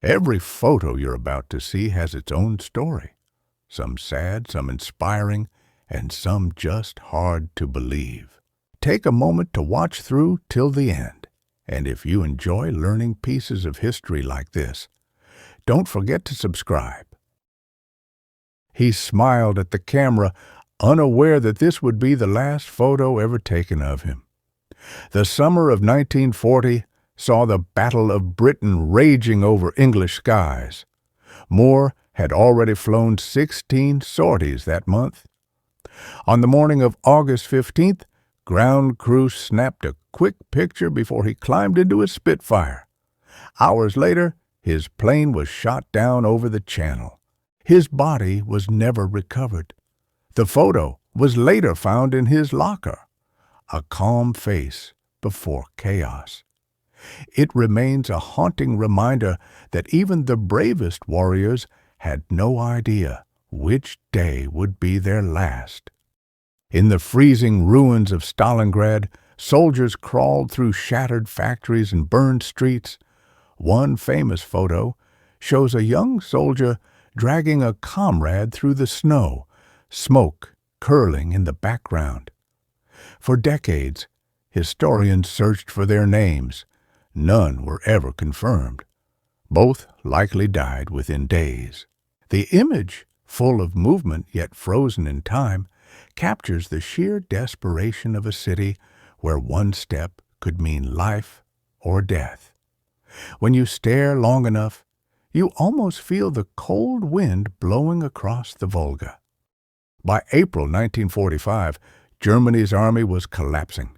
Every photo you're about to see has its own story, some sad, some inspiring, and some just hard to believe. Take a moment to watch through till the end, and if you enjoy learning pieces of history like this, don't forget to subscribe. He smiled at the camera, unaware that this would be the last photo ever taken of him. The summer of 1940 saw the Battle of Britain raging over English skies. Moore had already flown 16 sorties that month. On the morning of August 15th, ground crew snapped a quick picture before he climbed into his Spitfire. Hours later, his plane was shot down over the Channel. His body was never recovered. The photo was later found in his locker, a calm face before chaos. It remains a haunting reminder that even the bravest warriors had no idea which day would be their last. In the freezing ruins of Stalingrad, soldiers crawled through shattered factories and burned streets. One famous photo shows a young soldier dragging a comrade through the snow, smoke curling in the background. For decades, historians searched for their names. None were ever confirmed. Both likely died within days. The image, full of movement yet frozen in time, captures the sheer desperation of a city where one step could mean life or death. When you stare long enough, you almost feel the cold wind blowing across the Volga. By April 1945, Germany's army was collapsing.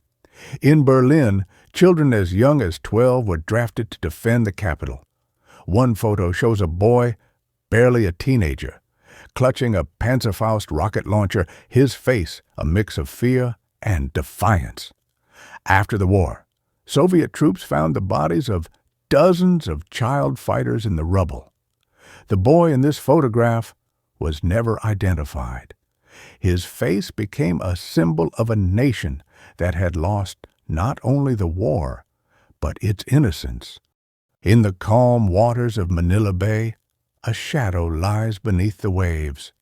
In Berlin, children as young as 12 were drafted to defend the capital. One photo shows a boy, barely a teenager, clutching a Panzerfaust rocket launcher, his face a mix of fear and defiance. After the war, Soviet troops found the bodies of dozens of child fighters in the rubble. The boy in this photograph was never identified. His face became a symbol of a nation that had lost not only the war, but its innocence. In the calm waters of Manila Bay, a shadow lies beneath the waves.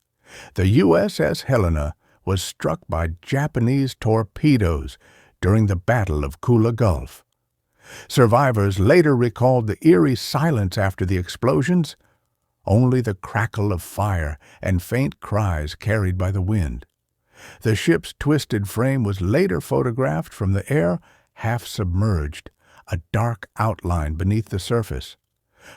The USS Helena was struck by Japanese torpedoes during the Battle of Kula Gulf. Survivors later recalled the eerie silence after the explosions, only the crackle of fire and faint cries carried by the wind. The ship's twisted frame was later photographed from the air, half submerged, a dark outline beneath the surface.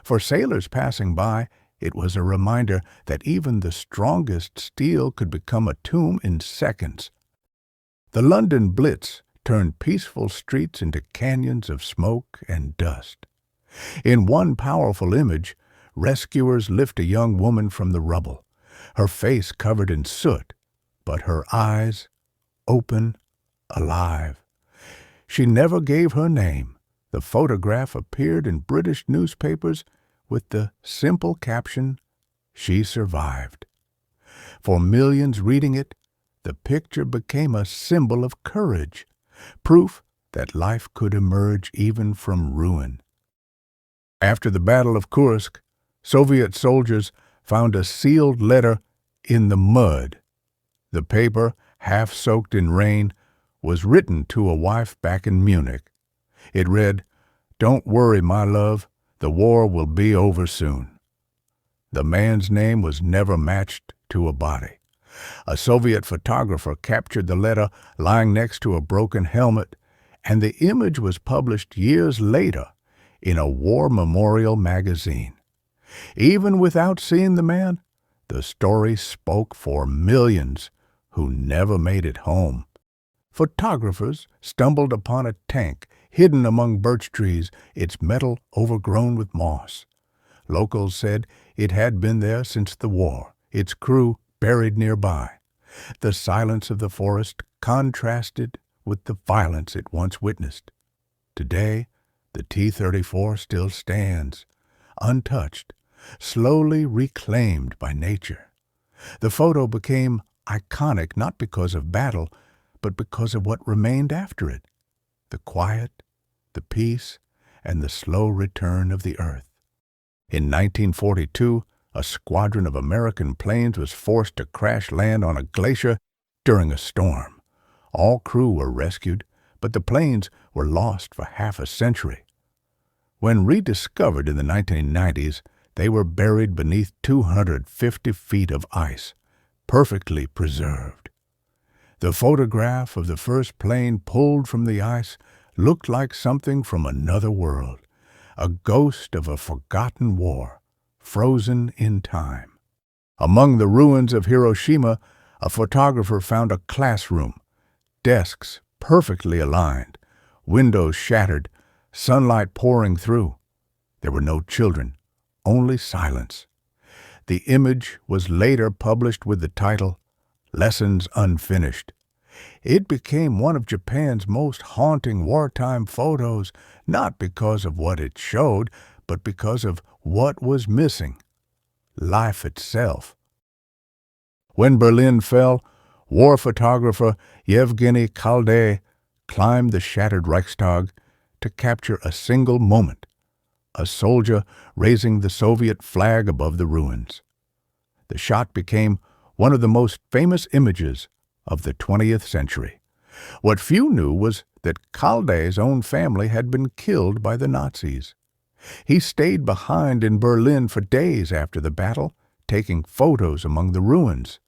For sailors passing by, it was a reminder that even the strongest steel could become a tomb in seconds. The London Blitz turned peaceful streets into canyons of smoke and dust. In one powerful image, rescuers lift a young woman from the rubble, her face covered in soot, but her eyes open, alive. She never gave her name. The photograph appeared in British newspapers with the simple caption, "She survived." For millions reading it, the picture became a symbol of courage, proof that life could emerge even from ruin. After the Battle of Kursk, Soviet soldiers found a sealed letter in the mud. The paper, half soaked in rain, was written to a wife back in Munich. It read, "Don't worry, my love, the war will be over soon." The man's name was never matched to a body. A Soviet photographer captured the letter lying next to a broken helmet, and the image was published years later in a war memorial magazine. Even without seeing the man, the story spoke for millions who never made it home. Photographers stumbled upon a tank hidden among birch trees, its metal overgrown with moss. Locals said it had been there since the war, its crew buried nearby. The silence of the forest contrasted with the violence it once witnessed. Today, the T-34 still stands, untouched, slowly reclaimed by nature. The photo became iconic not because of battle, but because of what remained after it: the quiet, the peace, and the slow return of the earth. In 1942, a squadron of American planes was forced to crash land on a glacier during a storm. All crew were rescued, but the planes were lost for half a century. When rediscovered in the 1990s, they were buried beneath 250 feet of ice, perfectly preserved. The photograph of the first plane pulled from the ice looked like something from another world, a ghost of a forgotten war, frozen in time. Among the ruins of Hiroshima, a photographer found a classroom, desks perfectly aligned, windows shattered, sunlight pouring through. There were no children, only silence. The image was later published with the title, Lessons Unfinished. It became one of Japan's most haunting wartime photos, not because of what it showed, but because of what was missing: life itself. When Berlin fell, war photographer Yevgeny Khalday climbed the shattered Reichstag to capture a single moment: a soldier raising the Soviet flag above the ruins. The shot became one of the most famous images of the 20th century. What few knew was that Khalday's own family had been killed by the Nazis. He stayed behind in Berlin for days after the battle, taking photos among the ruins.